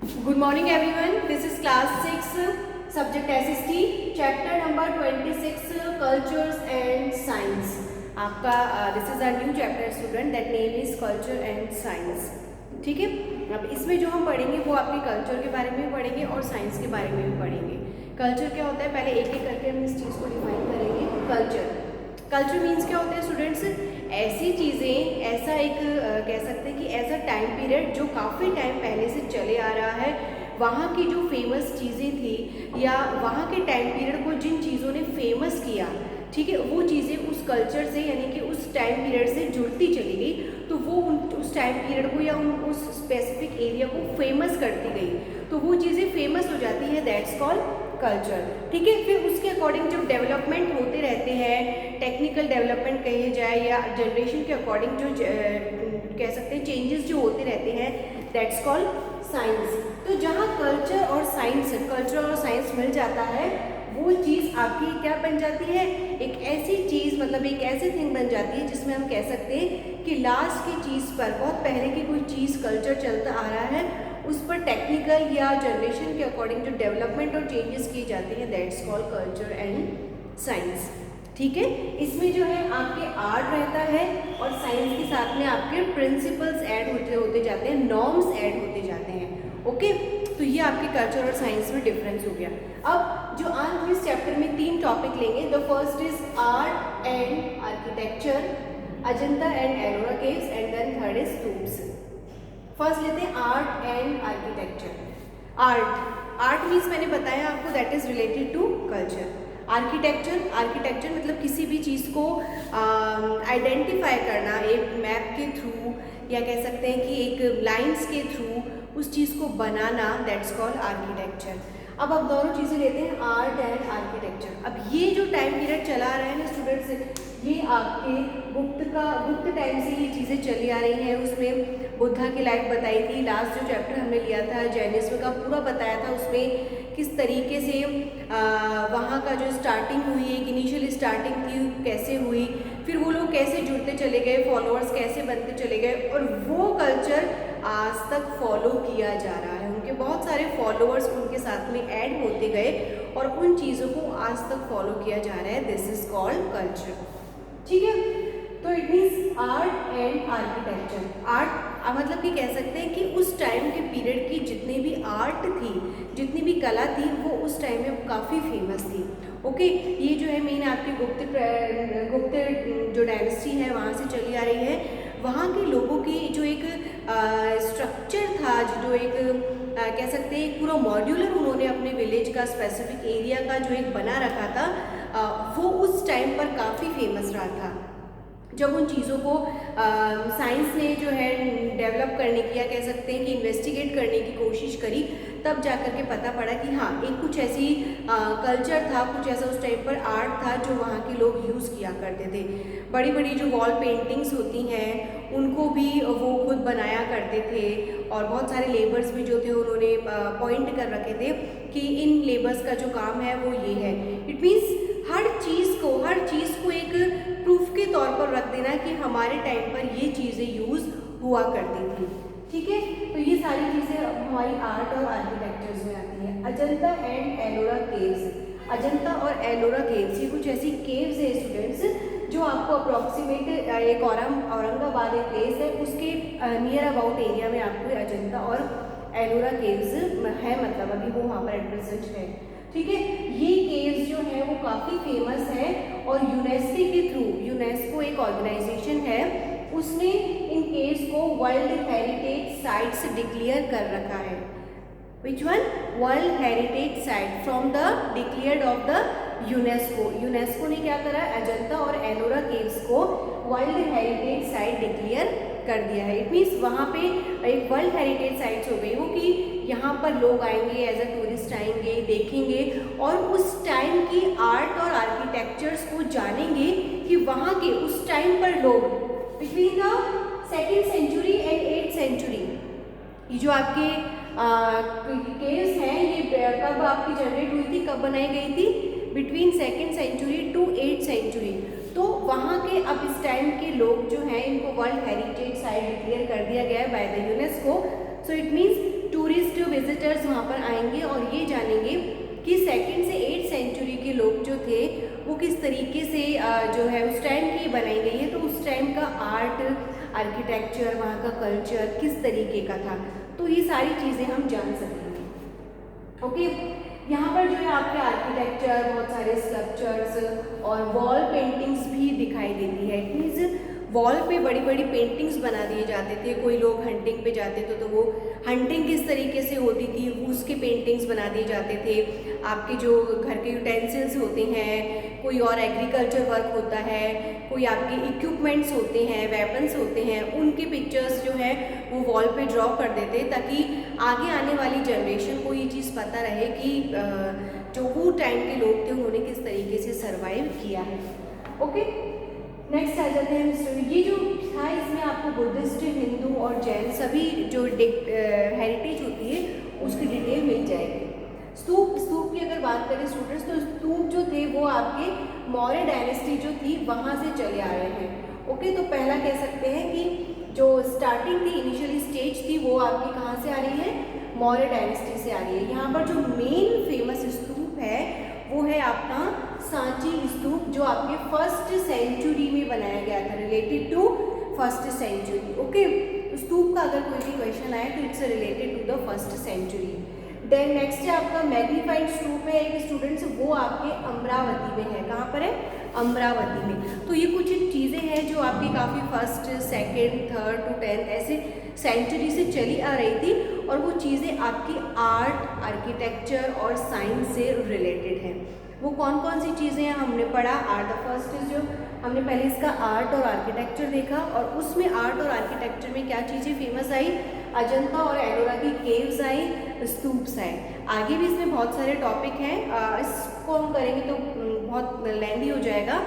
Good morning everyone. This is class 6 subject SST chapter number 26 cultures and science. आपका this is a new chapter student that name is culture and science. ठीक है, अब इसमें जो हम पढ़ेंगे वो आपके कल्चर के बारे में पढ़ेंगे और साइंस के बारे में भी पढ़ेंगे। कल्चर क्या होता है, पहले एक एक करके हम इस चीज़ को डिफाइन करेंगे। कल्चर मीन्स क्या होता है स्टूडेंट्स, ऐसी चीज़ें, ऐसा एक कह सकते हैं कि ऐसा टाइम पीरियड जो काफ़ी टाइम पहले से चले आ रहा है, वहाँ की जो फेमस चीज़ें थी या वहाँ के टाइम पीरियड को जिन चीज़ों ने फेमस किया, ठीक है, वो चीज़ें उस कल्चर से यानी कि उस टाइम पीरियड से जुड़ती चली गई, तो वो उस टाइम पीरियड को या उस स्पेसिफिक एरिया को फेमस करती गई, तो वो चीज़ें फेमस हो जाती हैं, दैट्स कॉल्ड कल्चर। ठीक है, फिर उसके अकॉर्डिंग जब डेवलपमेंट होते रहते हैं, टेक्निकल डेवलपमेंट कहे जाए या जनरेशन के अकॉर्डिंग जो कह सकते हैं चेंजेस जो होते रहते हैं, दैट्स कॉल्ड साइंस। तो जहाँ कल्चर और साइंस मिल जाता है, वो चीज़ आपकी क्या बन जाती है, एक ऐसी चीज़, मतलब एक ऐसी थिंग बन जाती है जिसमें हम कह सकते हैं कि लास्ट की चीज़ पर, बहुत पहले की कोई चीज़ कल्चर चलता आ रहा है, उस पर टेक्निकल या जनरेशन के अकॉर्डिंग जो डेवलपमेंट और चेंजेस किए जाते हैं, that's called culture and science. ठीक है, इसमें जो है आपके आर्ट रहता है और साइंस के साथ में आपके प्रिंसिपल्स ऐड होते जाते हैं, नॉर्म्स ऐड होते जाते हैं। ओके, तो ये आपके कल्चर और साइंस में डिफरेंस हो गया। अब जो आज हम इस चैप्टर में 3 टॉपिक लेंगे, the first is art and architecture, Ajanta and Ellora caves, and then third is tombs. First लेते हैं art and architecture. Art means मैंने बताया आपको that is related to culture. Architecture मतलब किसी भी चीज़ को आइडेंटिफाई करना, एक मैप के थ्रू या कह सकते हैं कि एक लाइंस के थ्रू उस चीज़ को बनाना, दैट्स कॉल्ड आर्किटेक्चर। अब आप दोनों चीज़ें लेते हैं, आर्ट एंड आर्किटेक्चर। अब ये जो टाइम पीरियड चला आ रहा है ना स्टूडेंट्स, ये आपके गुप्त टाइम से ये चीज़ें चली आ रही हैं। उसमें बुद्धा की लाइफ बताई थी, लास्ट जो चैप्टर हमने लिया था जैनिज्म का पूरा बताया था, उसमें किस तरीके से वहाँ का जो स्टार्टिंग हुई, एक इनिशियल स्टार्टिंग थी कैसे हुई, फिर वो लोग कैसे जुड़ते चले गए, फॉलोअर्स कैसे बनते चले गए, और वो कल्चर आज तक फॉलो किया जा रहा है। उनके बहुत सारे फॉलोअर्स उनके साथ में ऐड होते गए और उन चीज़ों को आज तक फॉलो किया जा रहा है, दिस इज कॉल्ड कल्चर। ठीक है, तो it means art and architecture. Art मतलब कि कह सकते हैं कि उस टाइम के पीरियड की जितनी भी आर्ट थी, जितनी भी कला थी, वो उस टाइम में काफ़ी फेमस थी। ओके, ये जो है मेन आपकी गुप्त जो डायनेस्टी है वहाँ से चली आ रही है। वहाँ के लोगों की जो एक स्ट्रक्चर था, जो एक कह सकते हैं पूरा मॉड्यूलर उन्होंने अपने विलेज का, स्पेसिफिक एरिया का जो एक बना रखा था, वो उस टाइम पर काफ़ी फेमस रहा था। जब उन चीज़ों को साइंस ने जो है डेवलप करने की या कह सकते हैं कि इन्वेस्टिगेट करने की कोशिश करी, तब जाकर के पता पड़ा कि हाँ, एक कुछ ऐसी कल्चर था, कुछ ऐसा उस टाइम पर आर्ट था जो वहाँ के लोग यूज़ किया करते थे। बड़ी बड़ी जो वॉल पेंटिंग्स होती हैं, उनको भी वो खुद बनाया करते थे, और बहुत सारे लेबर्स भी जो थे उन्होंने पॉइंट कर रखे थे कि इन लेबर्स का जो काम है वो ये है। इट मीन्स हर चीज़ को एक प्रूफ के तौर पर रख देना कि हमारे टाइम पर ये चीज़ें यूज़ हुआ करती थी। ठीक है, तो ये सारी चीज़ें हमारी आर्ट और आर्किटेक्चर्स में आती हैं। Ajanta and Ellora caves. अजंता और एलोरा केव्स ये कुछ ऐसी केव्स है स्टूडेंट्स जो आपको अप्रॉक्सीमेट एक औरंगाबाद एक प्लेस है, उसके नियर अबाउट एरिया में आपको अजंता और एलोरा केव्स है, मतलब अभी वो वहाँ पर एट प्रेजेंट है। ठीक है, ये केव्स जो है वो काफ़ी फेमस है और यूनेस्को के थ्रू, यूनेस्को एक ऑर्गेनाइजेशन है, उसने इन केव्स को वर्ल्ड हेरिटेज साइट्स डिक्लेयर कर रखा है। Which one? World heritage site from the declared of the UNESCO ने क्या करा, अजंता और एलोरा केव्स को वर्ल्ड हेरिटेज साइट डिक्लेयर कर दिया है। इट मीन्स वहाँ पे एक वर्ल्ड हेरिटेज साइट्स हो गई वो, कि यहाँ पर लोग आएंगे, एज अ टूरिस्ट आएंगे, देखेंगे और उस टाइम की आर्ट और आर्किटेक्चर्स को जानेंगे कि वहाँ के उस टाइम पर लोग between the 2nd century and 8th century, ये जो आपके केव्स हैं ये कब आपकी जनरेट हुई थी, कब बनाई गई थी, between 2nd century to 8th century. तो वहाँ के अब इस टाइम के लोग जो हैं इनको वर्ल्ड हेरिटेज साइट डिक्लेयर कर दिया गया है by the UNESCO. So it means tourist visitors वहाँ पर आएंगे और ये जानेंगे कि 2nd से 8th सेंचुरी के लोग जो थे वो किस तरीके से जो है उस टाइम की बनाई गई है, तो उस टाइम का आर्ट, आर्किटेक्चर, वहाँ का कल्चर किस तरीके का था, तो ये सारी चीज़ें हम जान सकेंगे। ओके, यहाँ पर जो है आपके आर्किटेक्चर, बहुत सारे स्कल्पचर्स और वॉल पेंटिंग्स भी दिखाई देती है। इट मीन्स वॉल पे बड़ी बड़ी पेंटिंग्स बना दिए जाते थे। कोई लोग हंटिंग पे जाते थे तो वो हंटिंग किस तरीके से होती थी उसके पेंटिंग्स बना दिए जाते थे। आपके जो घर के यूटेंसिल्स होते हैं, कोई और एग्रीकल्चर वर्क होता है, कोई आपके इक्विपमेंट्स होते हैं, वेपन्स होते हैं, उनके पिक्चर्स जो है वो वॉल पे ड्रॉ कर देते ताकि आगे आने वाली जनरेशन को ये चीज़ पता रहे कि जो वो टाइम के लोग थे उन्होंने किस तरीके से सर्वाइव किया है। ओके, नेक्स्ट आ जाते हैं मिस्टर, ये जो था इसमें आपको बुद्धिस्ट, हिंदू और जैन सभी जो हेरिटेज होती है उसकी डिटेल मिल जाएगी। स्तूप की अगर बात करें स्टूडेंट्स, तो स्तूप जो थे वो आपके मौर्य डायनेस्टी जो थी वहाँ से चले आ रहे हैं। ओके, तो पहला कह सकते हैं कि जो स्टार्टिंग थी, इनिशियली स्टेज थी, वो आपकी कहाँ से आ रही है, मौर्य डायनेस्टी से आ रही है। यहाँ पर जो मेन फेमस स्तूप है वो है आपका सांची स्तूप, जो आपके 1st सेंचुरी में बनाया गया था, related to 1st century. Okay, तो स्तूप का अगर कोई भी क्वेश्चन आए तो it's related to the 1st century. Then next है आपका मैग्नीफाइड स्तूप है एक स्टूडेंट्स, वो आपके अमरावती में है। कहाँ पर है, अमरावती में। तो ये कुछ चीज़ें हैं जो आपकी काफ़ी 1st, 2nd, 3rd to 10th ऐसे सेंचुरी से चली आ रही थी और वो चीज़ें आपकी आर्ट, आर्किटेक्चर और साइंस से रिलेटेड हैं। वो कौन कौन सी चीज़ें हैं हमने पढ़ा। आर्ट द फर्स्ट इज जो हमने पहले इसका आर्ट और आर्किटेक्चर देखा, और उसमें आर्ट और आर्किटेक्चर में क्या चीज़ें फेमस आई, अजंता और एलोरा की केव्स आई, स्तूप्स आए। आगे भी इसमें बहुत सारे टॉपिक हैं, इसको हम करेंगे तो बहुत लेंथी हो जाएगा।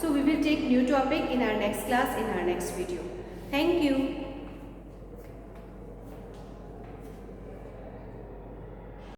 So we will take new topic in our next class, in our next video. Thank you.